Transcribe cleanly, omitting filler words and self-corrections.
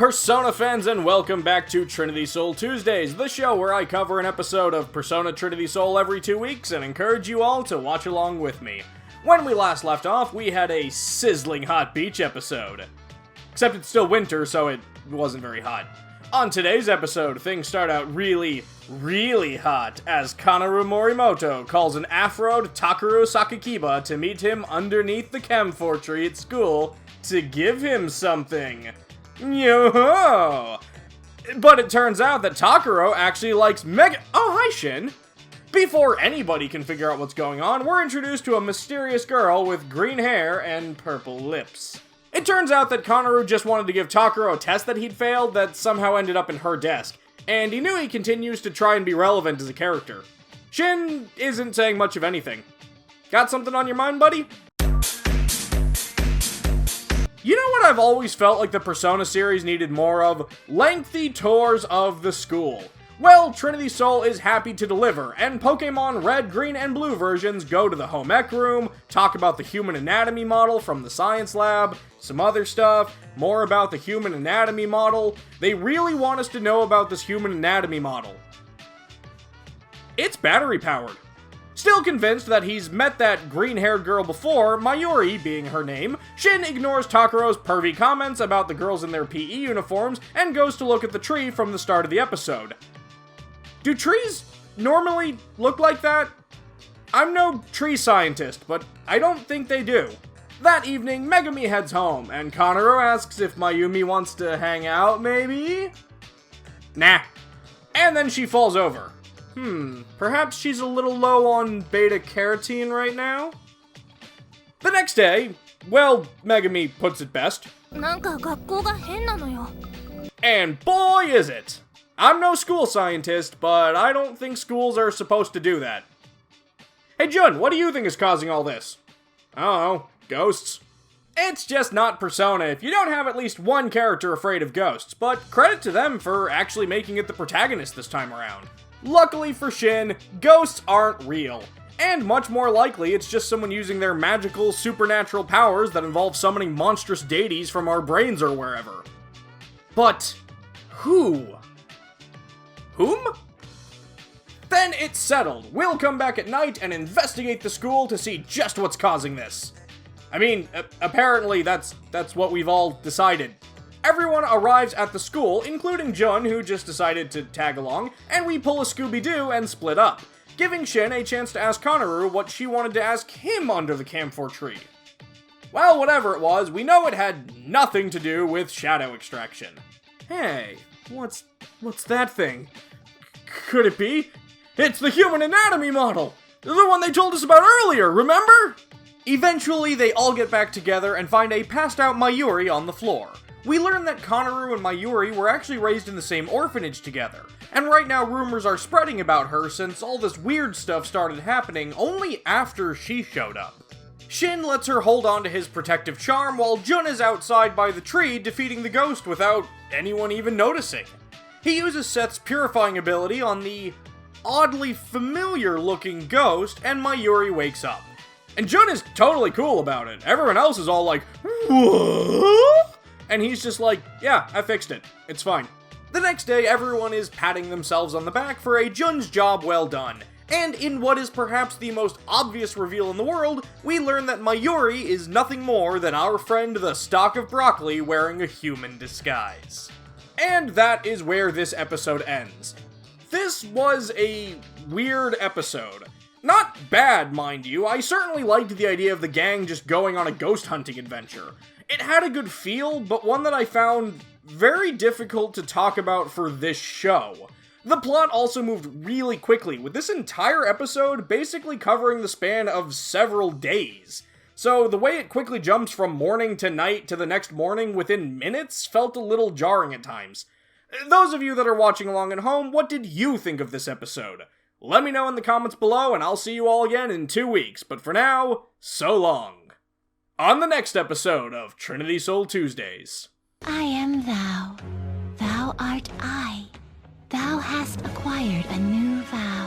Persona fans, and welcome back to Trinity Soul Tuesdays, the show where I cover an episode of Persona Trinity Soul every 2 weeks and encourage you all to watch along with me. When we last left off, we had a sizzling hot beach episode. Except it's still winter, so it wasn't very hot. On today's episode, things start out really hot as Kanaru Morimoto calls an afroed Takeru Sakikiba to meet him underneath the Camphor tree at school to give him something. Yo-ho! But it turns out that Takeru actually likes Oh, hi, Shin! Before anybody can figure out what's going on, we're introduced to a mysterious girl with green hair and purple lips. It turns out that Kanaru just wanted to give Takeru a test that he'd failed that somehow ended up in her desk, and Inui continues to try and be relevant as a character. Shin isn't saying much of anything. Got something on your mind, buddy? You know what I've always felt like the Persona series needed more of? Lengthy tours of the school. Well, Trinity Soul is happy to deliver, and Pokemon Red, Green, and Blue versions go to the home ec room, talk about the human anatomy model from the science lab, some other stuff, more about the human anatomy model. They really want us to know about this human anatomy model. It's battery powered. Still convinced that he's met that green-haired girl before, Mayuri being her name, Shin ignores Takeru's pervy comments about the girls in their PE uniforms and goes to look at the tree from the start of the episode. Do trees normally look like that? I'm no tree scientist, but I don't think they do. That evening, Megumi heads home, and Kanaru asks if Mayumi wants to hang out, maybe? Nah. And then she falls over. Perhaps she's a little low on beta-carotene right now? The next day, well, Megumi puts it best. And boy is it! I'm no school scientist, but I don't think schools are supposed to do that. Hey Jun, what do you think is causing all this? I don't know, ghosts? It's just not Persona if you don't have at least one character afraid of ghosts, but credit to them for actually making it the protagonist this time around. Luckily for Shin, ghosts aren't real, and much more likely it's just someone using their magical, supernatural powers that involve summoning monstrous deities from our brains or wherever. But who? Whom? Then it's settled. We'll come back at night and investigate the school to see just what's causing this. I mean, apparently that's what we've all decided. Everyone arrives at the school, including Jun, who just decided to tag along, and we pull a Scooby-Doo and split up, giving Shin a chance to ask Kanaru what she wanted to ask him under the Camphor tree. Well, whatever it was, we know it had nothing to do with shadow extraction. Hey, what's that thing? Could it be? It's the human anatomy model! The one they told us about earlier, remember? Eventually, they all get back together and find a passed-out Mayuri on the floor. We learn that Kanaru and Mayuri were actually raised in the same orphanage together, and right now rumors are spreading about her since all this weird stuff started happening only after she showed up. Shin lets her hold on to his protective charm while Jun is outside by the tree defeating the ghost without anyone even noticing. He uses Seth's purifying ability on the oddly familiar looking ghost and Mayuri wakes up. And Jun is totally cool about it. Everyone else is all like, what? And he's just like, yeah, I fixed it. It's fine. The next day, everyone is patting themselves on the back for a Jun's job well done. And in what is perhaps the most obvious reveal in the world, we learn that Mayuri is nothing more than our friend the stalk of broccoli wearing a human disguise. And that is where this episode ends. This was a weird episode. Not bad, mind you. I certainly liked the idea of the gang just going on a ghost hunting adventure. It had a good feel, but one that I found very difficult to talk about for this show. The plot also moved really quickly, with this entire episode basically covering the span of several days. So the way it quickly jumps from morning to night to the next morning within minutes felt a little jarring at times. Those of you that are watching along at home, what did you think of this episode? Let me know in the comments below, and I'll see you all again in 2 weeks. But for now, so long. On the next episode of Trinity Soul Tuesdays. I am thou. Thou art I. Thou hast acquired a new vow.